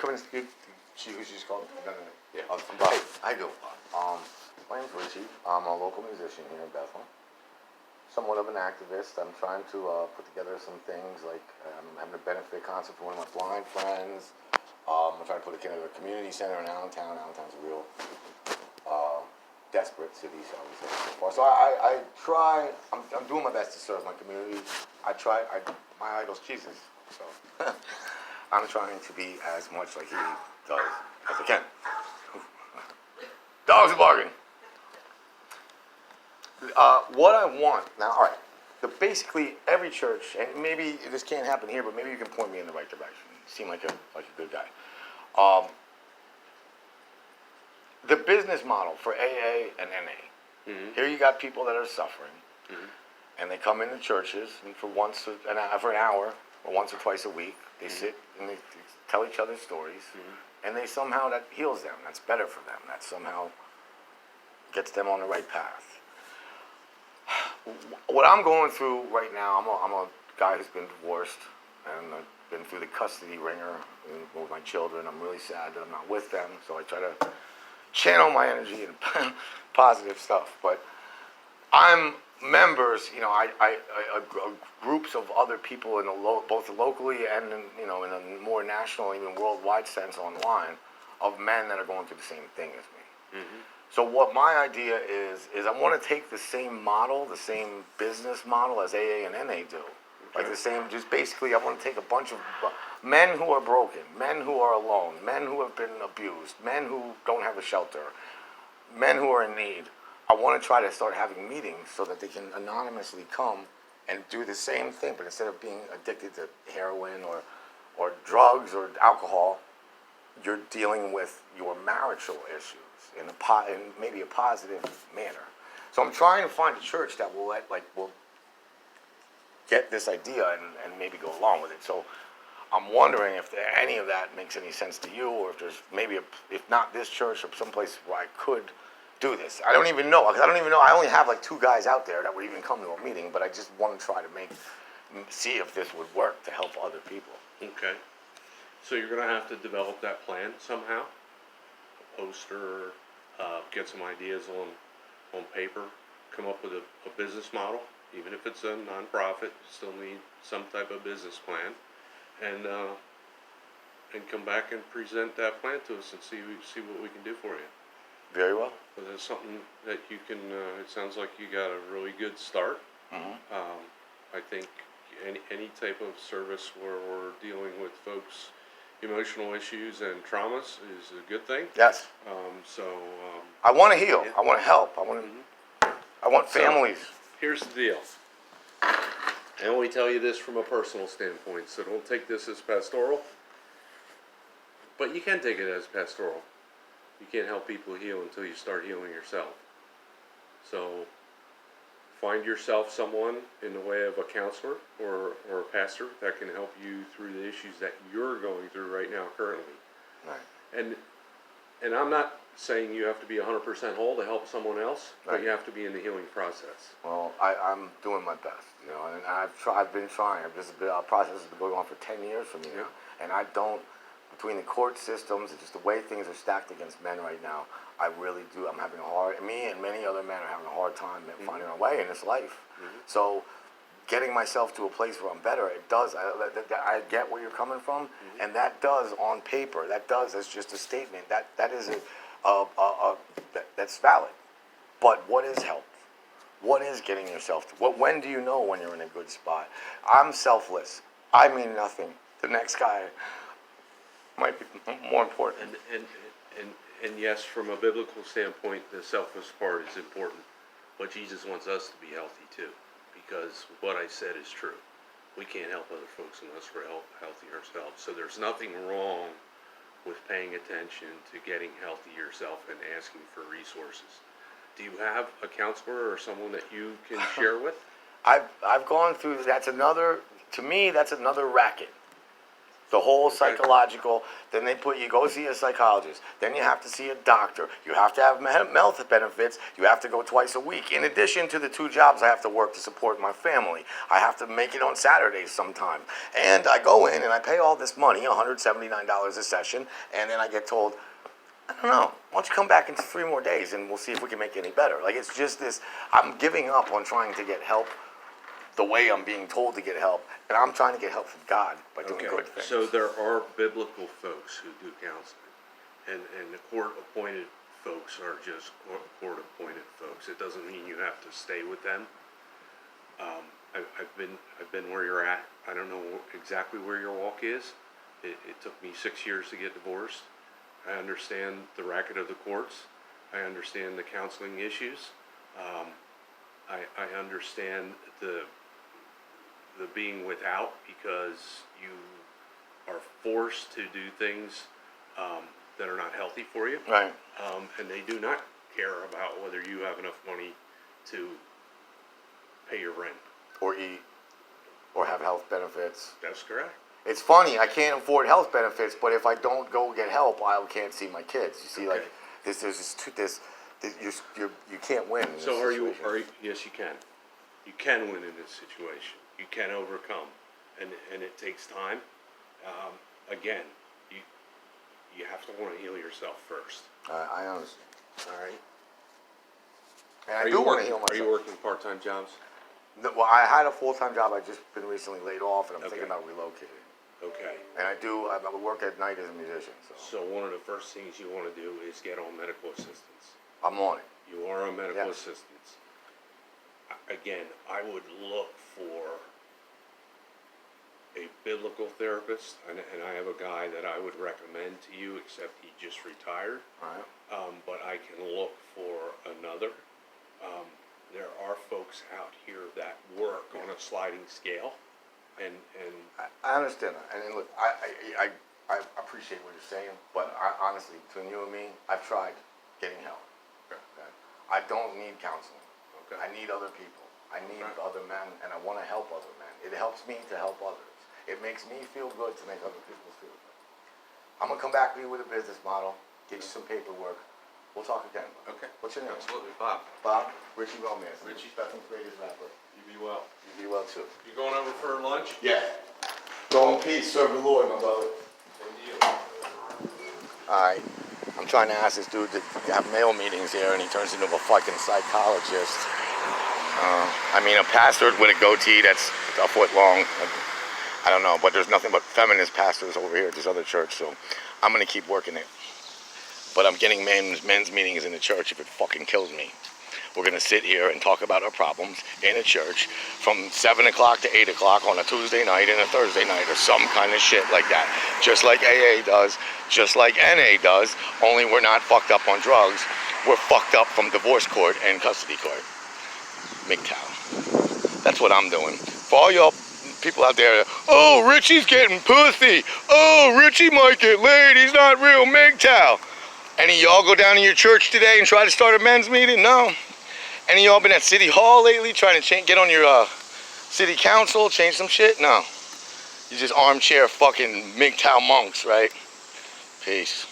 come in and speak? She's called? No. Yeah. Hey, I do. My name's Richie. I'm a local musician here in Bethlehem. Somewhat of an activist. I'm trying to put together some things, like I'm having a benefit concert for one of my blind friends. I'm trying to put together a community center in Allentown. Allentown's a real desperate city, shall we say, so far. So I try, I'm doing my best to serve my community. My idol's Jesus, so I'm trying to be as much like he does as I can. Dogs are barking. What I want now, all right. Basically, every church, and maybe this can't happen here, but maybe you can point me in the right direction. You seem like a good guy. The business model for AA and NA. Mm-hmm. Here you got people that are suffering, mm-hmm. and they come into churches, and for an hour or once or twice a week, they mm-hmm. sit and they tell each other stories, mm-hmm. and somehow that heals them. That's better for them. That somehow gets them on the right path. What I'm going through right now, I'm a guy who's been divorced, and I've been through the custody ringer with my children. I'm really sad that I'm not with them, so I try to channel my energy into positive stuff. But I'm members, groups of other people in both locally and in a more national, even worldwide sense online, of men that are going through the same thing as me. Mm-hmm. So what my idea is I want to take the same model, the same business model as AA and NA do. Okay. Like the same, just basically I want to take a bunch of men who are broken, men who are alone, men who have been abused, men who don't have a shelter, men who are in need. I want to try to start having meetings so that they can anonymously come and do the same thing, but instead of being addicted to heroin or drugs or alcohol, you're dealing with your marital issues in maybe a positive manner. So I'm trying to find a church that will will get this idea and maybe go along with it. So I'm wondering if any of that makes any sense to you, or if there's maybe if not this church or someplace where I could do this. I don't even know, because I only have like 2 guys out there that would even come to a meeting, but I just want to try to see if this would work to help other people. Okay. So you're going to have to develop that plan somehow, a poster, get some ideas on paper, come up with a business model. Even if it's a nonprofit, you still need some type of business plan, and come back and present that plan to us and see what we can do for you. Very well. But that's something that you can. It sounds like you got a really good start. Mm-hmm. I think any type of service where we're dealing with folks' emotional issues and traumas is a good thing. Yes. I want to heal. Yeah. I want to help. I want families. So, here's the deal. I only tell you this from a personal standpoint, so don't take this as pastoral. But you can take it as pastoral. You can't help people heal until you start healing yourself. So find yourself someone in the way of a counselor or a pastor that can help you through the issues that you're going through right now currently. Right. And I'm not saying you have to be 100% whole to help someone else, right. But you have to be in the healing process. Well, I'm doing my best, and I've been trying. This process has been going on for 10 years for me now, and I don't. Between the court systems and just the way things are stacked against men right now, I really do. I'm having me and many other men are having a hard time finding our way in this life. Mm-hmm. So getting myself to a place where I'm better, it does. I get where you're coming from, mm-hmm. and that does on paper. That's just a statement. That is that's valid. But what is help? What is getting yourself to? When do you know when you're in a good spot? I'm selfless. I mean nothing. The next guy might be more important. And yes, from a biblical standpoint, the selfless part is important. But Jesus wants us to be healthy too, because what I said is true. We can't help other folks unless we're healthy ourselves. So there's nothing wrong with paying attention to getting healthy yourself and asking for resources. Do you have a counselor or someone that you can share with? I've gone through. To me, that's another racket. The whole Okay. psychological, then they put you go see a psychologist, then you have to see a doctor, you have to have health benefits, you have to go twice a week. In addition to the 2 jobs I have to work to support my family, I have to make it on Saturdays sometimes. And I go in and I pay all this money, $179 a session, and then I get told, I don't know, why don't you come back in 3 more days and we'll see if we can make it any better. Like, it's just this, I'm giving up on trying to get help the way I'm being told to get help, and I'm trying to get help from God by doing good things. So there are biblical folks who do counseling, and the court-appointed folks are just court-appointed folks. It doesn't mean you have to stay with them. I've been where you're at. I don't know exactly where your walk is. It took me 6 years to get divorced. I understand the racket of the courts. I understand the counseling issues. I understand the being without because you are forced to do things that are not healthy for you. Right. And they do not care about whether you have enough money to pay your rent. Or eat, or have health benefits. That's correct. It's funny, I can't afford health benefits, but if I don't go get help, I can't see my kids. You see, like, you can't win in this So situation. yes, you can. You can win in this situation. You can overcome, and it takes time. Again, you have to want to heal yourself first. I understand. All right. And I do want to heal myself. Are you working part-time jobs? No, well, I had a full-time job. I've just been recently laid off, and I'm Okay. thinking about relocating. Okay. And I work at night as a musician, so So one of the first things you want to do is get on medical assistance. I'm on it. You are on medical Yes. assistance. Again, I would look for a biblical therapist, and I have a guy that I would recommend to you, except he just retired. All right. But I can look for another. There are folks out here that work on a sliding scale, and I understand that, and look, I appreciate what you're saying, but honestly, between you and me, I've tried getting help. Okay. I don't need counseling. Okay. I need other people. I need Right. other men, and I want to help other men. It helps me to help others. It makes me feel good to make other people feel good. I'm gonna come back to you with a business model, get you some paperwork. We'll talk again. Okay. What's your name? Absolutely, Bob. Bob? Richie Romance. Richie. Bethlehem's greatest rapper. You be well. You be well too. You going over for lunch? Yeah. Go in peace, serve the Lord, my brother. Same to you. Alright. I'm trying to ask this dude to have male meetings here, and he turns into a fucking psychologist. I mean, a pastor with a goatee that's a foot long. I don't know, but there's nothing but feminist pastors over here at this other church, so I'm gonna keep working it. But I'm getting men's meetings in the church if it fucking kills me. We're gonna sit here and talk about our problems in a church from 7 o'clock to 8 o'clock on a Tuesday night and a Thursday night or some kind of shit like that. Just like AA does, just like NA does, only we're not fucked up on drugs. We're fucked up from divorce court and custody court. MGTOW. That's what I'm doing. For all y'all people out there, oh, Richie's getting pussy. Oh, Richie might get laid. He's not real MGTOW. Any of y'all go down to your church today and try to start a men's meeting? No. Any of y'all been at City Hall lately trying to get on your city council, change some shit? No. You just armchair fucking MGTOW monks, right? Peace.